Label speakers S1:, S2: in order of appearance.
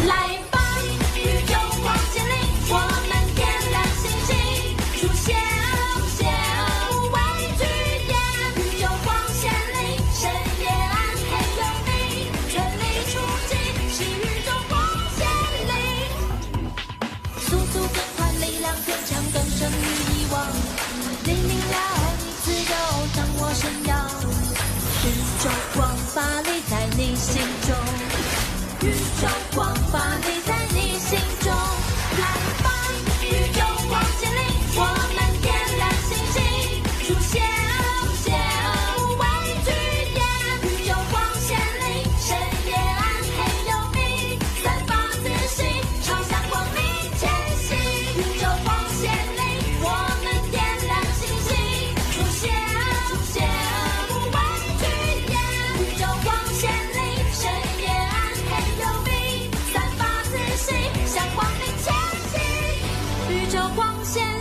S1: 来吧，宇宙光线里，我们点亮星星，出现无畏惧点。宇宙光线里，深夜暗黑有你，全力出击，是宇宙光线里。速度更快，力量更强，更胜于以往。你明了，你自由，掌握神阳。宇宙光发力在你心中。宇宙光发力在你心中，来吧，宇宙光线里，我们点亮星星，出现无畏惧点。宇宙光线里，深夜暗黑有你，散发自信，朝向光明前行。宇宙光线里，我们点亮星星，出现无畏惧点。宇宙光线里，深夜暗黑有你，散发自信，向光明前行。宇宙光线。